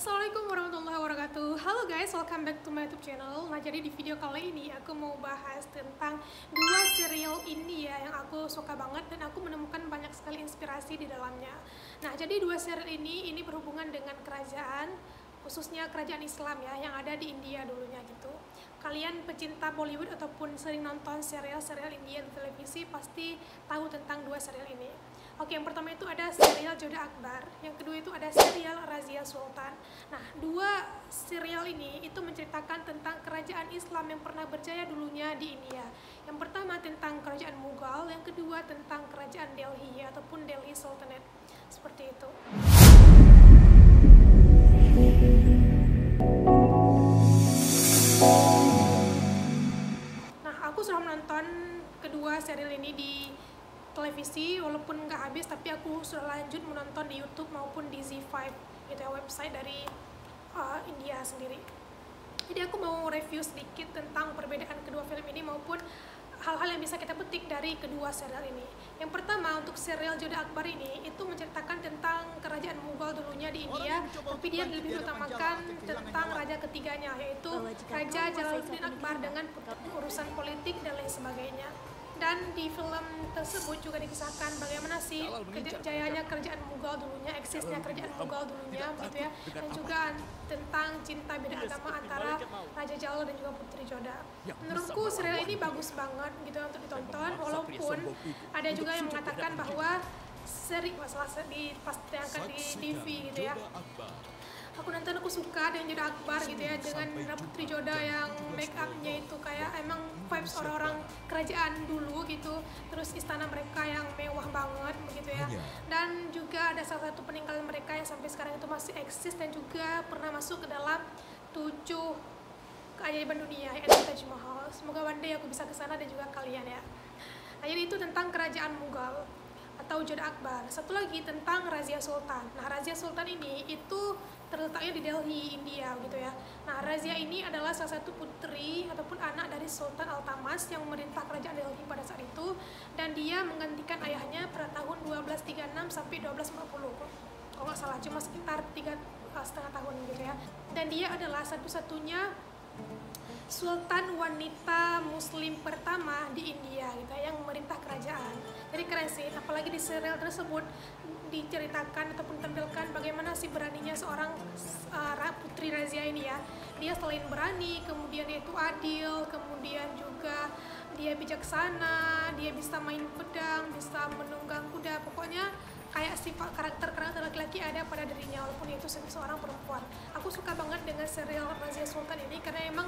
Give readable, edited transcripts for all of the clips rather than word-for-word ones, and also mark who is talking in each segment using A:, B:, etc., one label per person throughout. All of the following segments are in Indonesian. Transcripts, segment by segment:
A: Assalamualaikum warahmatullahi wabarakatuh. Halo guys, welcome back to my YouTube channel. Nah, jadi di video kali ini aku mau bahas tentang dua serial India yang aku suka banget dan aku menemukan banyak sekali inspirasi di dalamnya. Nah, jadi dua serial ini berhubungan dengan kerajaan, khususnya kerajaan Islam ya, yang ada di India dulunya gitu. Kalian pecinta Bollywood ataupun sering nonton serial-serial India di televisi pasti tahu tentang dua serial ini. Oke, yang pertama itu ada serial Jodha Akbar, yang kedua itu ada serial Razia Sultan. Nah, dua serial ini itu menceritakan tentang kerajaan Islam yang pernah berjaya dulunya di India. Yang pertama tentang kerajaan Mughal, yang kedua tentang kerajaan Delhi ataupun Delhi Sultanate. Seperti itu. Nah, aku sudah menonton kedua serial ini di televisi, walaupun nggak habis, tapi aku sudah lanjut menonton di YouTube maupun di Z5 gitu ya, website dari India sendiri. Jadi aku mau review sedikit tentang perbedaan kedua film ini maupun hal-hal yang bisa kita petik dari kedua serial ini. Yang pertama, untuk serial Jodha Akbar ini itu menceritakan tentang kerajaan Mughal dulunya di India, tapi dia lebih mengutamakan tentang raja ketiganya, yaitu Raja Jalaluddin Akbar dengan urusan politik dan lain sebagainya. Dan di film tersebut juga dikisahkan bagaimana sih kejayanya kerajaan Mughal dulunya, eksisnya kerajaan Mughal dulunya gitu ya, dan juga tentang cinta beda agama antara Raja Jalal dan juga Putri Jodha. Menurutku serial ini bagus banget gitu untuk ditonton, walaupun ada juga yang mengatakan bahwa pas diangkat di TV gitu ya. Aku nonton, aku suka dengan Jodha Akbar gitu ya, dengan Putri Jodha yang make upnya itu kayak emang vibes orang-orang kerajaan dulu gitu, terus istana mereka yang mewah banget begitu ya. Dan juga ada salah satu peninggalan mereka yang sampai sekarang itu masih eksis dan juga pernah masuk ke dalam 7 keajaiban dunia, yaitu Taj Mahal. Semoga one day aku bisa ke sana dan juga kalian ya. Nah, jadi itu tentang kerajaan Mughal atau Jodha Akbar. Satu lagi tentang Razia Sultan. Nah, Razia Sultan ini itu terletaknya di Delhi, India gitu ya. Nah, Razia ini adalah salah satu putri ataupun anak dari Sultan Al-Tamas yang memerintah kerajaan Delhi pada saat itu, dan dia menggantikan ayahnya pada tahun 1236 sampai 1240. Kalau nggak salah, cuma sekitar 3,5 tahun gitu ya. Dan dia adalah satu-satunya Sultan wanita Muslim pertama di India gitu, yang memerintah kerajaan. Jadi keren sih, apalagi di serial tersebut diceritakan ataupun tampilkan bagaimana sih beraninya seorang putri Razia ini ya. Dia selain berani, kemudian dia itu adil, kemudian juga dia bijaksana, dia bisa main pedang, bisa menunggang kuda, pokoknya kayak sifat karakter laki-laki ada pada dirinya walaupun itu seorang perempuan. Aku suka banget dengan serial Razia Sultan ini karena emang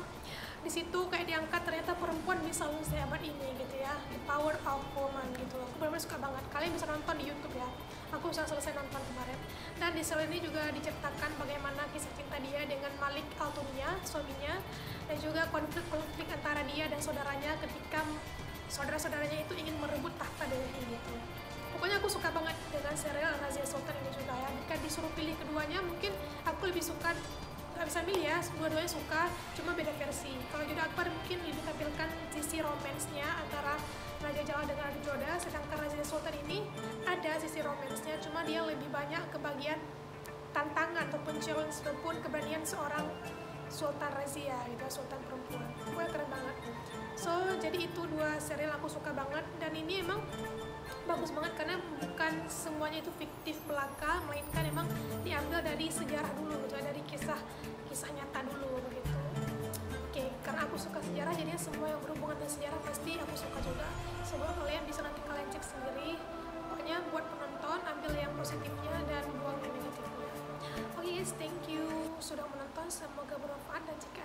A: di situ kayak diangkat ternyata perempuan bisa loh sehebat ini gitu ya, the power of woman gitu. Aku benar-benar suka banget. Kalian bisa nonton di YouTube ya. Aku sudah selesai nonton kemarin. Dan di serial ini juga diceritakan bagaimana kisah cinta dia dengan Malik Al-Tunya, suaminya, dan juga konflik antara dia dan saudaranya ketika saudara-saudaranya itu ingin merebut tahta Delhi gitu. Pokoknya aku suka banget dengan serial Razia Sultan ini juga ya. Jika disuruh pilih keduanya, mungkin aku lebih suka, nggak bisa milih ya, dua-duanya suka, cuma beda versi. Kalau Jodha Akbar mungkin lebih tampilkan sisi romansnya antara Raja Jalal dengan Ratu Jodha, sedangkan Razia Sultan ini ada sisi romansnya, cuma dia lebih banyak ke bagian tantangan ataupun challenge ataupun keberanian seorang Sultan Razia gitu, Sultan perempuan. Pokoknya keren banget. So, jadi itu dua serial aku suka banget, dan ini emang bagus banget karena bukan semuanya itu fiktif belaka, melainkan emang diambil dari sejarah dulu gitu, dari kisah nyata dulu begitu. Oke, karena aku suka sejarah, jadinya semua yang berhubungan dengan sejarah pasti aku suka juga. Semoga kalian bisa nanti kalian cek sendiri. Pokoknya buat penonton, ambil yang positifnya dan buang yang negatifnya. Oke guys, thank you sudah menonton, semoga bermanfaat, dan jika